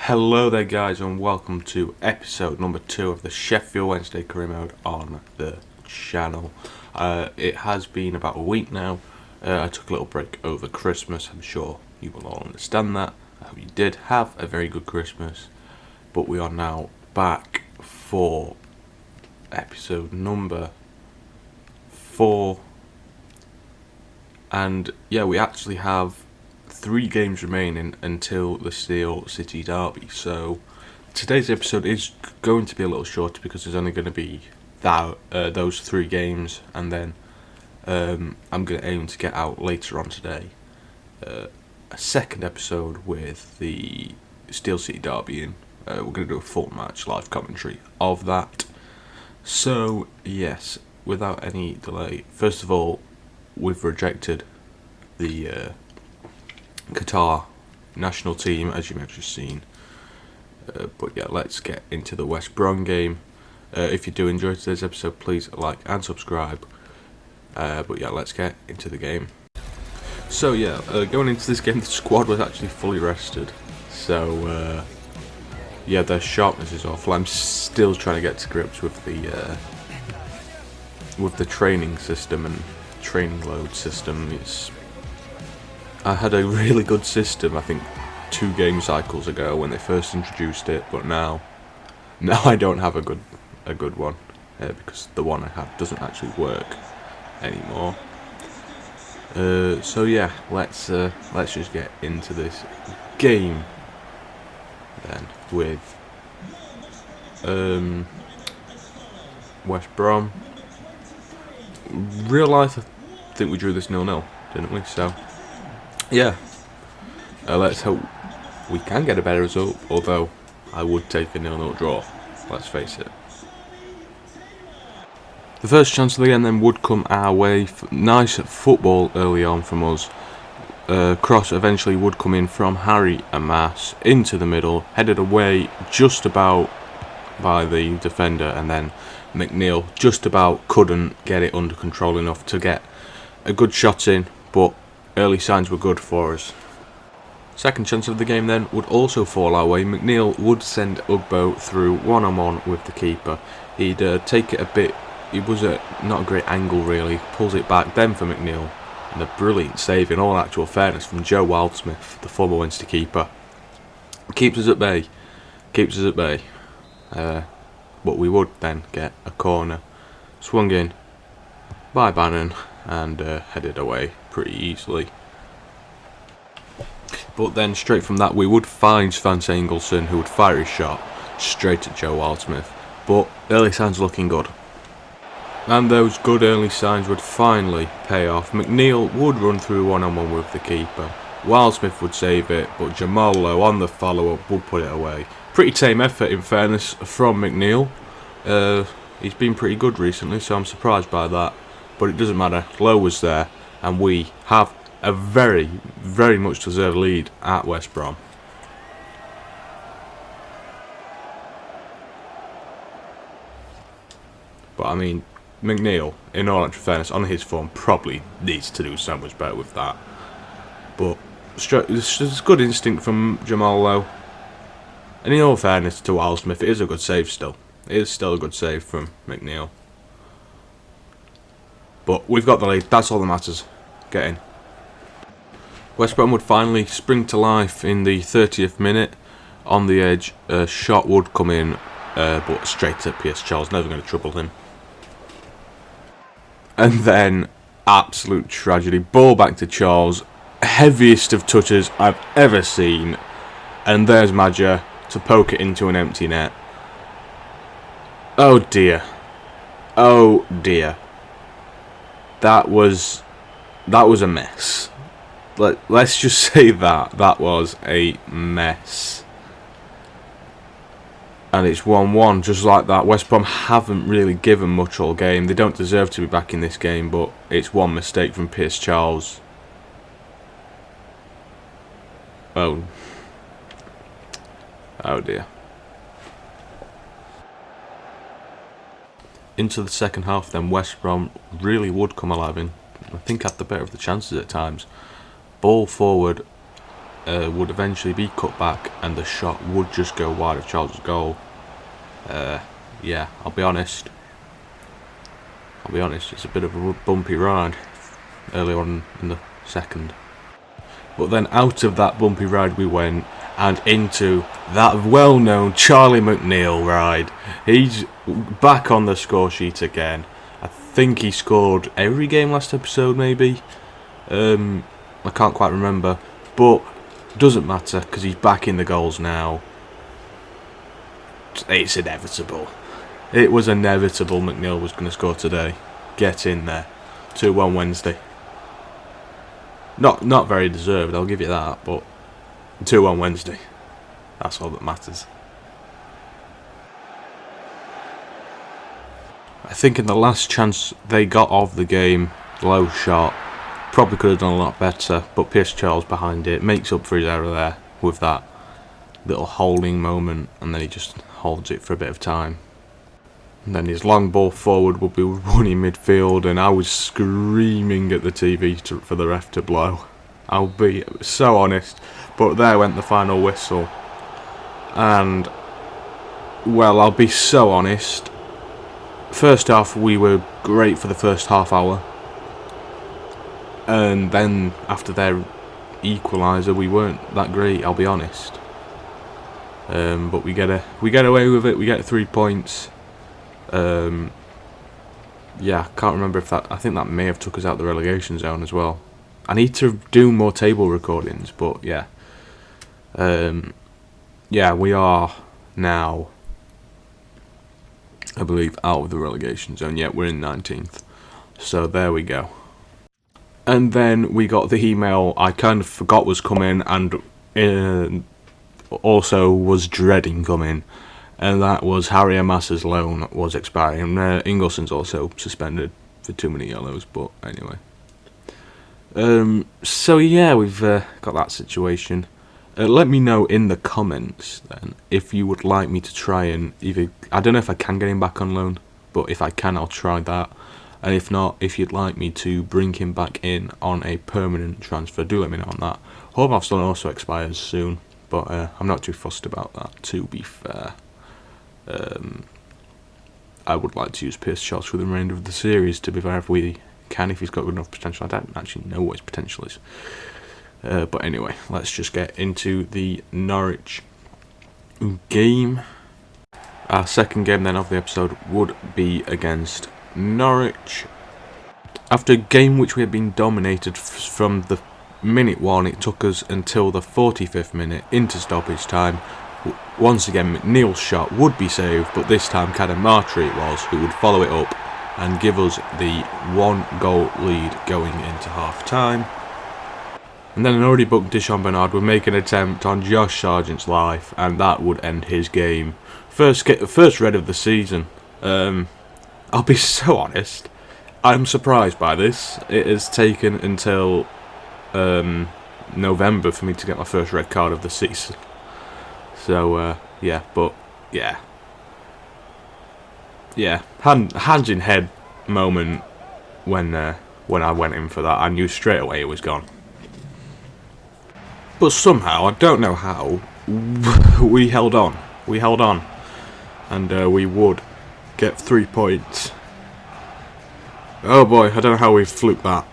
Hello there guys, and welcome to episode number 2 of the Sheffield Wednesday career mode on the channel. It has been about a week now. I took a little break over Christmas. I'm sure you will all understand that. I hope you did have a very good Christmas. But we are now back for episode number 4. And yeah, we actually have 3 games remaining until the Steel City derby. So today's episode is going to be a little shorter because there's only going to be those 3 games, and then I'm going to aim to get out later on today a second episode with the Steel City derby in. We're going to do a full match live commentary of that. So yes, without any delay, first of all, we've rejected the Qatar national team, as you may have just seen. But yeah, let's get into the West Brom game. If you do enjoy today's episode, please like and subscribe. But yeah, let's get into the game. So yeah, going into this game, the squad was actually fully rested. So yeah, their sharpness is awful. I'm still trying to get to grips with the training system and training load system. I had a really good system, I think, 2 game cycles ago when they first introduced it, but now I don't have a good one because the one I have doesn't actually work anymore. So yeah, let's just get into this game then with West Brom. Real life, I think we drew this 0-0, didn't we? So yeah, let's hope we can get a better result, although I would take a 0-0 draw, let's face it. The first chance of the game then would come our way. Nice football early on from us. Cross eventually would come in from Harry Amas into the middle, headed away just about by the defender, and then McNeil just about couldn't get it under control enough to get a good shot in, but early signs were good for us. Second chance of the game then would also fall our way. McNeil would send Ugbo through one-on-one with the keeper. He'd take it a bit, it was not a great angle really, pulls it back then for McNeil, and a brilliant save in all actual fairness from Joe Wildsmith, the former Wednesday keeper. Keeps us at bay. But we would then get a corner swung in by Bannan and headed away pretty easily. But then straight from that we would find Svante Ingelsson, who would fire his shot straight at Joe Wildsmith. But early signs looking good. And those good early signs would finally pay off. McNeil would run through one-on-one with the keeper. Wildsmith would save it, but Jamal Lowe on the follow-up would put it away. Pretty tame effort in fairness from McNeil. He's been pretty good recently, so I'm surprised by that. But it doesn't matter, Lowe was there, and we have a very, very much deserved lead at West Brom. But I mean, McNeil, in all actual fairness, on his form, probably needs to do so much better with that. But there's good instinct from Jamal Lowe. And in all fairness to Wildsmith, it is a good save still. It is still a good save from McNeil. But we've got the lead, that's all that matters. Get in. West Brom would finally spring to life in the 30th minute. On the edge, a shot would come in, but straight at Pierce Charles, never going to trouble him. And then, absolute tragedy, ball back to Charles, heaviest of touches I've ever seen. And there's Madja to poke it into an empty net. Oh dear. Oh dear. That was a mess. Let's just say that was a mess. And it's 1-1 just like that. West Brom haven't really given much all game. They don't deserve to be back in this game, but it's one mistake from Pierce Charles. Oh dear. Into the second half then, West Brom really would come alive in. I think had the better of the chances at times. Ball forward, would eventually be cut back, and the shot would just go wide of Charles' goal. Yeah, I'll be honest, it's a bit of a bumpy ride early on in the second. But then out of that bumpy ride we went, and into that well-known Charlie McNeil ride. He's back on the score sheet again. I think he scored every game last episode, maybe. I can't quite remember, but doesn't matter because he's back in the goals now. It's inevitable. It was inevitable McNeil was going to score today. Get in there. 2-1 Wednesday. Not very deserved, I'll give you that, but 2-1 Wednesday. That's all that matters. I think in the last chance they got of the game, low shot, probably could have done a lot better, but Pierce Charles behind it makes up for his error there with that little holding moment, and then he just holds it for a bit of time. And then his long ball forward would be running midfield, and I was screaming at the TV for the ref to blow. I'll be so honest, but there went the final whistle. And, well, I'll be so honest. First half, we were great for the first half hour. And then, after their equaliser, we weren't that great, I'll be honest. But we get away with it, we get 3 points. Yeah, I can't remember if that... I think that may have took us out the relegation zone as well. I need to do more table recordings, but yeah. Yeah, we are now, I believe, out of the relegation zone. Yeah, we're in 19th. So there we go. And then we got the email I kind of forgot was coming, and also was dreading coming. And that was Harry Amassa's loan was expiring. Ingleson's also suspended for too many yellows, but anyway. So yeah, we've got that situation. Let me know in the comments then if you would like me to try and either... I don't know if I can get him back on loan, but if I can, I'll try that. And if not, if you'd like me to bring him back in on a permanent transfer, do let me know on that. Horvath's loan also expires soon, but I'm not too fussed about that, to be fair. I would like to use Pierce Charles for the remainder of the series, to be fair, if we can, if he's got good enough potential. I don't actually know what his potential is. But anyway, let's just get into the Norwich game. Our second game then of the episode would be against Norwich. After a game which we had been dominated from the minute one, it took us until the 45th minute into stoppage time. Once again, McNeil's shot would be saved, but this time Kadamatri it was who would follow it up and give us the 1-goal lead going into half-time. And then an already booked Dishon Bernard would make an attempt on Josh Sargent's life, and that would end his game. First red of the season. I'll be so honest, I'm surprised by this. It has taken until November for me to get my first red card of the season. So, yeah, but, yeah. Yeah, hands in head moment when I went in for that. I knew straight away it was gone. But somehow, I don't know how, we held on. We held on. And we would get 3 points. Oh boy, I don't know how we fluked that.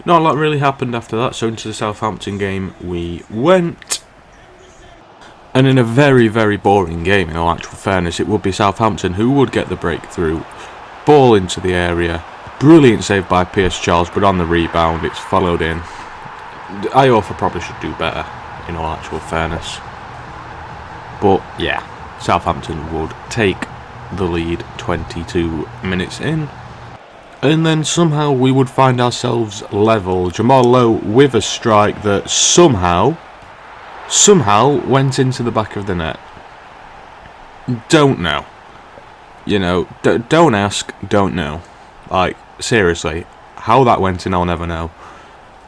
Not a lot really happened after that, so into the Southampton game we went. And in a very, very boring game, in all actual fairness, it would be Southampton who would get the breakthrough. Ball into the area. Brilliant save by Pierce Charles, but on the rebound, it's followed in. Iorfa probably should do better, in all actual fairness. But, yeah, Southampton would take the lead 22 minutes in. And then somehow we would find ourselves level. Jamal Lowe with a strike that somehow went into the back of the net. Don't know. You know, don't ask, don't know. Like, seriously, how that went in, I'll never know.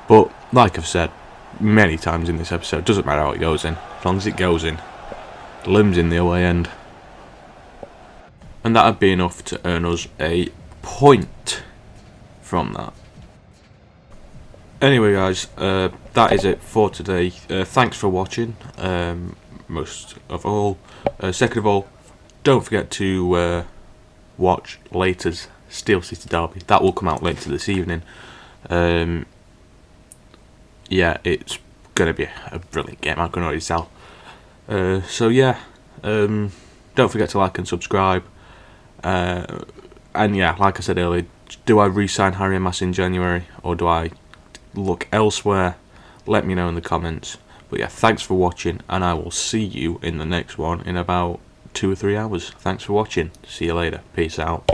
But, like I've said many times in this episode, doesn't matter how it goes in, as long as it goes in. Limbs in the away end. And that'd be enough to earn us a point from that. Anyway, guys, that is it for today. Thanks for watching. Most of all, second of all, don't forget to watch later's Steel City Derby. That will come out later this evening. Yeah, it's gonna be a brilliant game. I can already tell. So yeah, don't forget to like and subscribe. And yeah, like I said earlier, do I re-sign Harry and Mass in January, or do I look elsewhere? Let me know in the comments. But yeah, thanks for watching, and I will see you in the next one in about 2 or 3 hours. Thanks for watching. See you later. Peace out.